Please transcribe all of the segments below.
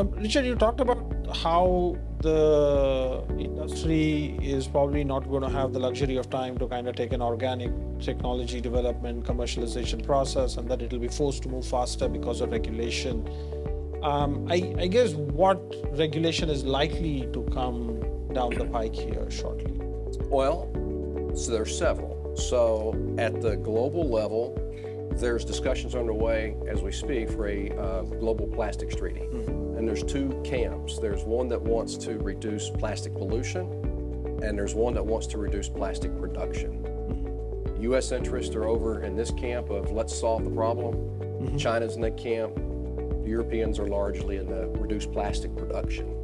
Richard, you talked about how the industry is probably not going to have the luxury of time to kind of take an organic technology development, commercialization process, and that it'll be forced to move faster because of regulation. I guess what regulation is likely to come down the pike here shortly? Well, so there's several. So at the global level, there's discussions underway as we speak for a global plastics treaty. And there's two camps. There's one that wants to reduce plastic pollution, and there's one that wants to reduce plastic production. U.S. interests are over in this camp of let's solve the problem. China's in that camp. The Europeans are largely in the reduced plastic production.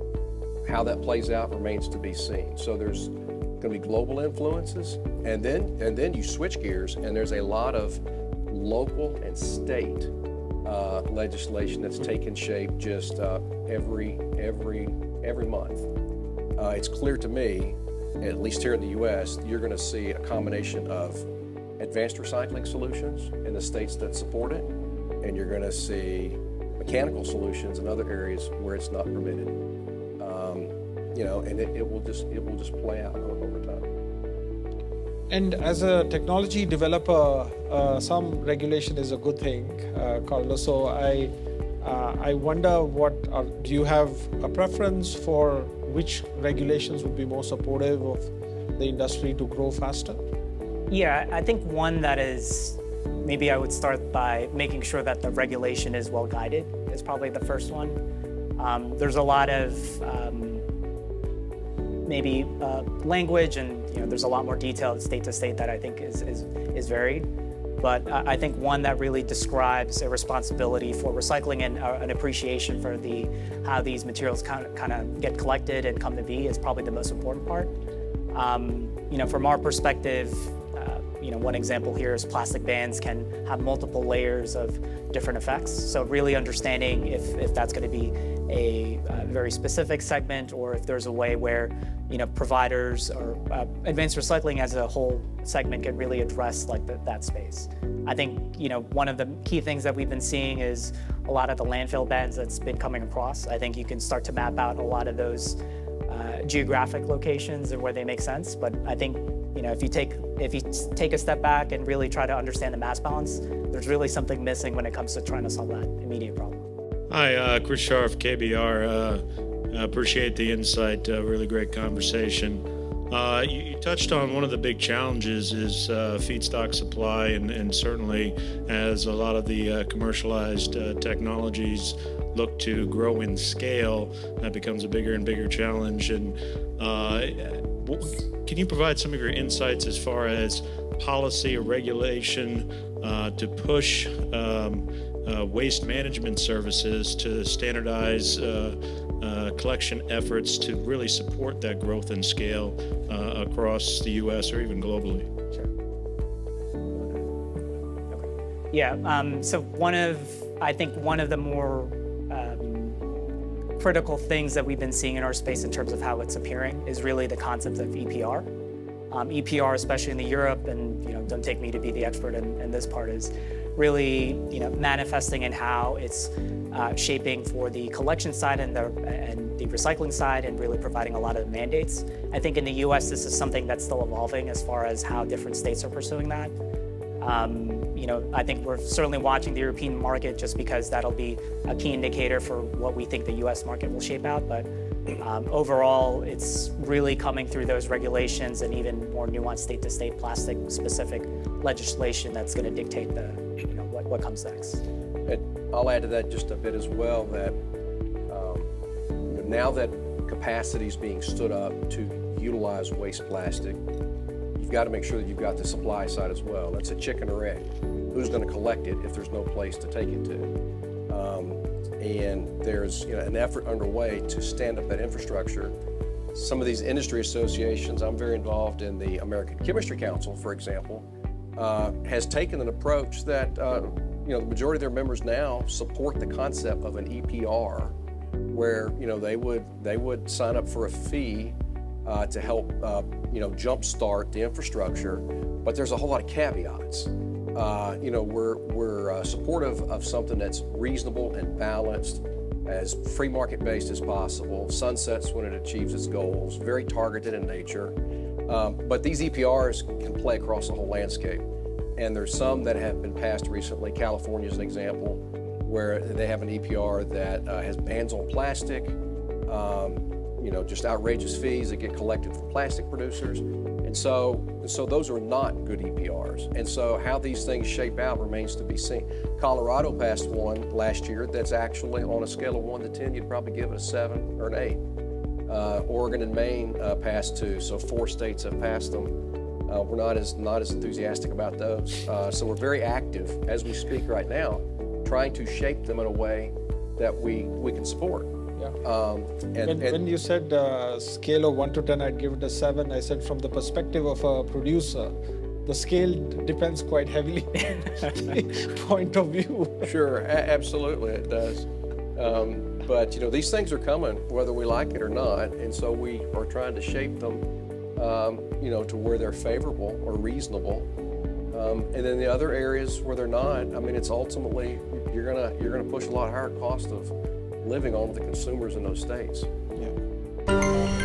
How that plays out remains to be seen. So there's going to be global influences, and then you switch gears, and there's a lot of local and state legislation that's taken shape just every month. It's clear to me, at least here in the U.S., you're going to see a combination of advanced recycling solutions in the states that support it, and you're going to see mechanical solutions in other areas where it's not permitted. And it will just play out over time. And as a technology developer, some regulation is a good thing, Carlo. So I wonder, do you have a preference for which regulations would be more supportive of the industry to grow faster? Yeah, I think one that is, maybe I would start by making sure that the regulation is well guided is probably the first one. There's a lot of language, and there's a lot more detail state to state that I think is varied. But I think one that really describes a responsibility for recycling and an appreciation for how these materials kind of get collected and come to be is probably the most important part. From our perspective, one example here is plastic bans can have multiple layers of different effects. So really understanding if that's going to be a very specific segment, or if there's a way where providers or advanced recycling as a whole segment can really address that space. I think one of the key things that we've been seeing is a lot of the landfill bans that's been coming across. I think you can start to map out a lot of those geographic locations and where they make sense. But I think if you take a step back and really try to understand the mass balance, there's really something missing when it comes to trying to solve that immediate problem. Hi, Chris Scharf, KBR. Appreciate the insight, really great conversation. You touched on one of the big challenges is feedstock supply, and certainly as a lot of the commercialized technologies look to grow in scale, that becomes a bigger and bigger challenge. And can you provide some of your insights as far as policy or regulation to push waste management services to standardize collection efforts to really support that growth and scale across the U.S. or even globally? Sure. Okay. Yeah. So I think one of the more critical things that we've been seeing in our space in terms of how it's appearing is really the concept of EPR. EPR, especially in the Europe, and don't take me to be the expert in this part, is really manifesting in how it's shaping for the collection side and the recycling side, and really providing a lot of mandates. I think in the U.S. this is something that's still evolving as far as how different states are pursuing that. I think we're certainly watching the European market just because that'll be a key indicator for what we think the U.S. market will shape out. But overall, it's really coming through those regulations and even more nuanced state-to-state plastic-specific legislation that's going to dictate what comes next. And I'll add to that just a bit as well, that now that capacity is being stood up to utilize waste plastic, you've got to make sure that you've got the supply side as well. That's a chicken or egg. Who's going to collect it if there's no place to take it to? And there's an effort underway to stand up that infrastructure. Some of these industry associations, I'm very involved in the American Chemistry Council, for example, has taken an approach that the majority of their members now support the concept of an EPR, where they would sign up for a fee to help jumpstart the infrastructure, but there's a whole lot of caveats. We're supportive of something that's reasonable and balanced, as free market based as possible, sunsets when it achieves its goals, very targeted in nature. But these EPRs can play across the whole landscape. And there's some that have been passed recently. California is an example where they have an EPR that has bans on plastic, just outrageous fees that get collected from plastic producers. And so those are not good EPRs. And so how these things shape out remains to be seen. Colorado passed one last year that's actually on a scale of 1 to 10, you'd probably give it a 7 or an 8. Oregon and Maine passed 2, so 4 states have passed them. We're not as enthusiastic about those. So we're very active as we speak right now, trying to shape them in a way that we can support. Yeah. When you said scale of 1 to 10, I'd give it a 7. I said from the perspective of a producer, the scale depends quite heavily on the point of view. Sure, absolutely it does. But these things are coming whether we like it or not, and so we are trying to shape them, to where they're favorable or reasonable. And then the other areas where they're not, it's ultimately you're gonna push a lot higher cost of living on the consumers in those states. Yeah.